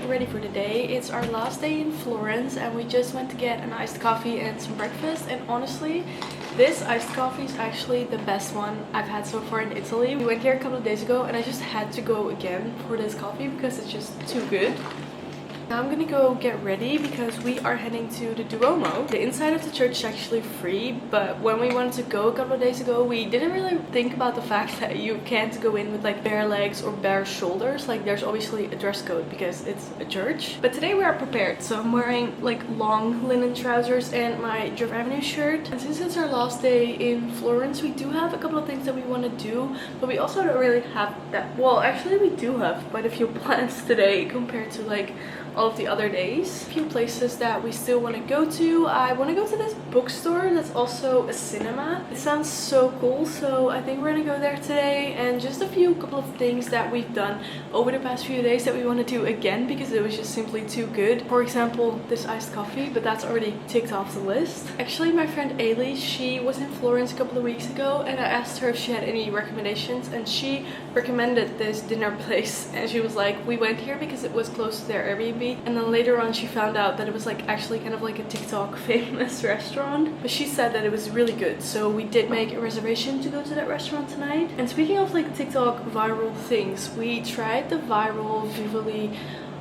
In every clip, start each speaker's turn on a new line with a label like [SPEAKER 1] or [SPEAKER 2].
[SPEAKER 1] Ready for the day. It's our last day in Florence and we just went to get an iced coffee and some breakfast, and honestly this iced coffee is actually the best one I've had so far in Italy. We went here a couple of days ago and I just had to go again for this coffee because it's just too good. Now I'm gonna go get ready because we are heading to the Duomo. The inside of the church is actually free, but when we wanted to go a couple of days ago, we didn't really think about the fact that you can't go in with like bare legs or bare shoulders. Like there's obviously a dress code because it's a church. But today we are prepared, so I'm wearing like long linen trousers and my Drift Avenue shirt. And since it's our last day in Florence, we do have a couple of things that we want to do, but we also don't really have that. Well, actually we do have quite a few plans today compared to like all of the other days. A few places that we still want to go to. I want to go to this bookstore that's also a cinema. It sounds so cool, so I think we're gonna go there today. And just a couple of things that we've done over the past few days that we want to do again because it was just simply too good. For example, this iced coffee, but that's already ticked off the list. Actually, my friend Ailey, she was in Florence a couple of weeks ago and I asked her if she had any recommendations, and she recommended this dinner place, and she was like, we went here because it was close to their Airbnb. And then later on she found out that it was like actually kind of like a TikTok famous restaurant, but she said that it was really good, so we did make a reservation to go to that restaurant tonight. And speaking of like TikTok viral things, we tried the viral Vivoli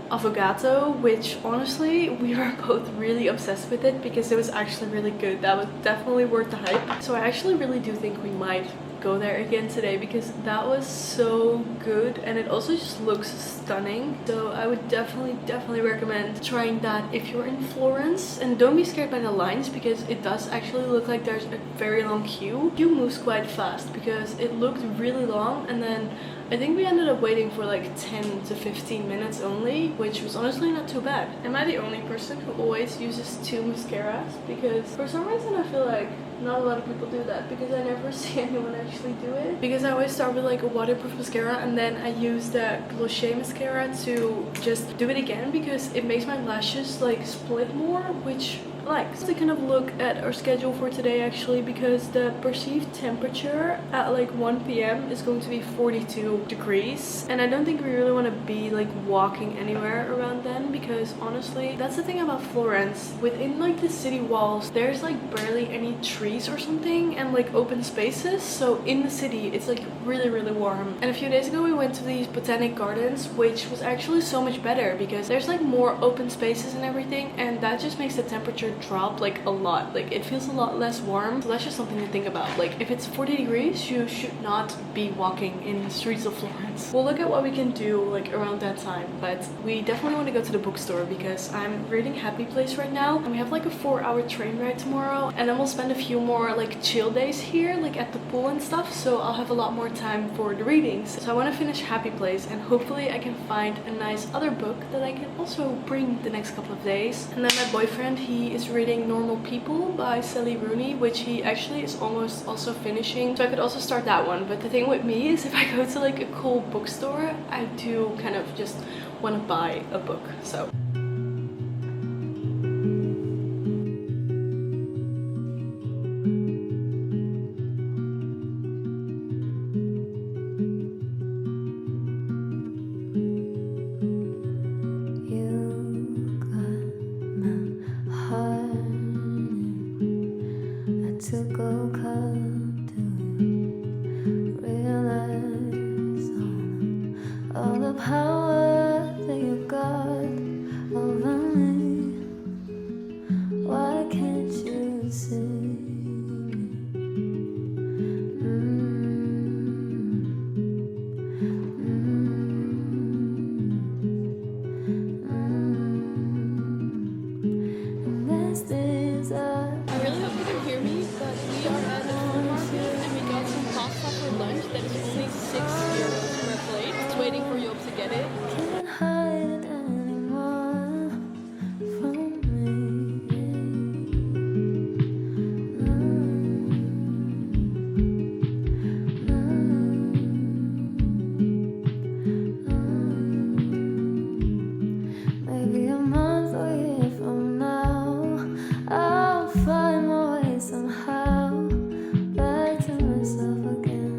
[SPEAKER 1] avocado, which honestly we were both really obsessed with it because it was actually really good. That was definitely worth the hype, so I actually really do think we might go there again today because that was so good, and it also just looks stunning. So I would definitely recommend trying that if you're in Florence. And don't be scared by the lines because it does actually look like there's a very long queue. Queue moves quite fast because it looked really long, and then I think we ended up waiting for like 10 to 15 minutes only, which was honestly not too bad. Am I the only person who always uses 2 mascaras? Because for some reason I feel like not a lot of people do that, because I never see anyone actually do it. Because I always start with like a waterproof mascara and then I use the Glossier mascara to just do it again because it makes my lashes like split more, which I like. So to kind of look at our schedule for today actually, because the perceived temperature at like 1 p.m. is going to be 42 degrees, and I don't think we really want to be like walking anywhere around then, because honestly that's the thing about Florence. Within like the city walls there's like barely any trees or something and like open spaces, so in the city it's like really warm. And a few days ago we went to these botanic gardens, which was actually so much better because there's like more open spaces and everything, and that just makes the temperature drop like a lot. Like it feels a lot less warm, so that's just something to think about. Like if it's 40 degrees you should not be walking in the streets of Florence. We'll look at what we can do like around that time, but we definitely want to go to the bookstore because I'm reading Happy Place right now, and we have like a 4-hour train ride tomorrow, and then we'll spend a few more like chill days here like at the pool and stuff, so I'll have a lot more time for the readings. So I want to finish Happy Place and hopefully I can find a nice other book that I can also bring the next couple of days. And then my boyfriend, he is reading Normal People by Sally Rooney, which he actually is almost also finishing, so I could also start that one. But the thing with me is if I go to like a cool bookstore, I do kind of just want to buy a book. So this I really hope you can hear me, but we are at the food market and we got some pasta for lunch that is only €6 per plate. It's waiting for Job to get it.
[SPEAKER 2] Can't hide it anymore from me. Maybe a month or a year from now, I'll find my way somehow back to myself again.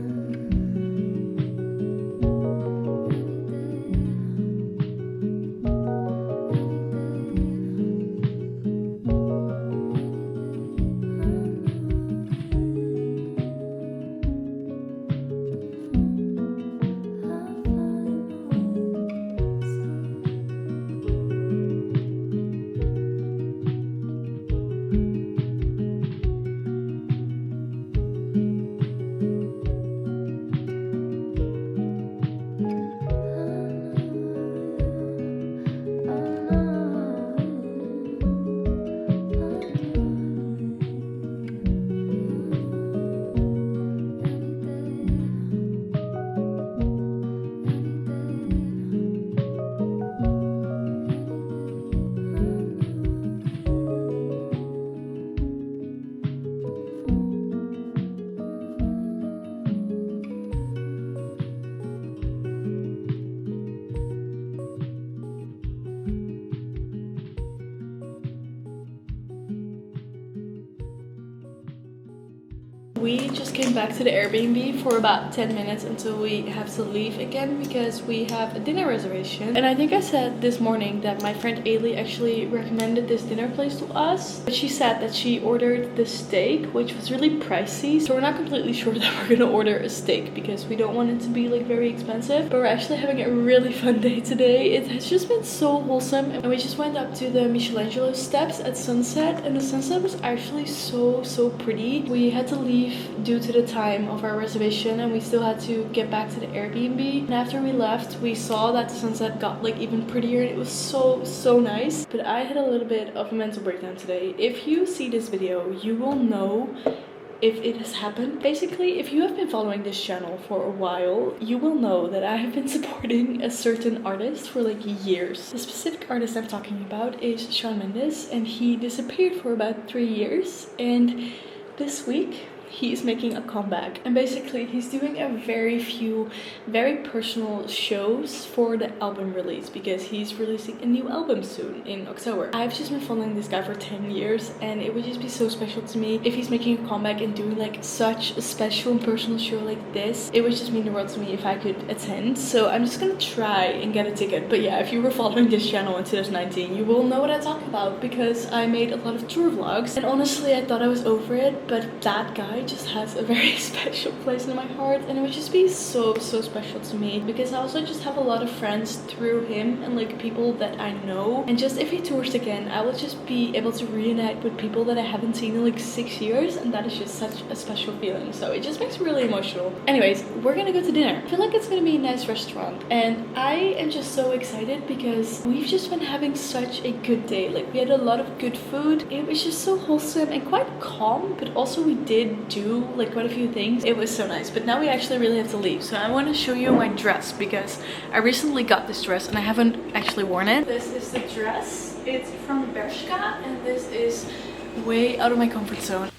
[SPEAKER 1] We just came back to the Airbnb for about 10 minutes until we have to leave again because we have a dinner reservation. And I think I said this morning that my friend Ailey actually recommended this dinner place to us. But she said that she ordered the steak, which was really pricey. So we're not completely sure that we're gonna order a steak because we don't want it to be like very expensive. But we're actually having a really fun day today. It has just been so wholesome. And we just went up to the Michelangelo steps at sunset. And the sunset was actually so pretty. We had to leave due to the time of our reservation and we still had to get back to the Airbnb. And after we left, we saw that the sunset got like even prettier and it was so nice. But I had a little bit of a mental breakdown today. If you see this video, you will know if it has happened. Basically, if you have been following this channel for a while, you will know that I have been supporting a certain artist for like years. The specific artist I'm talking about is Shawn Mendes, and he disappeared for about 3 years. And this week he is making a comeback, and basically he's doing a very few very personal shows for the album release because he's releasing a new album soon in October. I've just been following this guy for 10 years and it would just be so special to me if he's making a comeback and doing like such a special and personal show like this. It would just mean the world to me if I could attend, so I'm just gonna try and get a ticket. But yeah, if you were following this channel in 2019, you will know what I talk about because I made a lot of tour vlogs, and honestly I thought I was over it, but that guy just has a very special place in my heart, and it would just be so special to me because I also just have a lot of friends through him and like people that I know. And just if he tours again, I will just be able to reunite with people that I haven't seen in like 6 years, and that is just such a special feeling. So it just makes me really emotional. Anyways, we're gonna go to dinner. I feel like it's gonna be a nice restaurant and I am just so excited because we've just been having such a good day. Like we had a lot of good food. It was just so wholesome and quite calm, but also we did do like quite a few things. It was so nice. But now we actually really have to leave, so I want to show you my dress because I recently got this dress and I haven't actually worn it. This is the dress. It's from Bershka and this is way out of my comfort zone.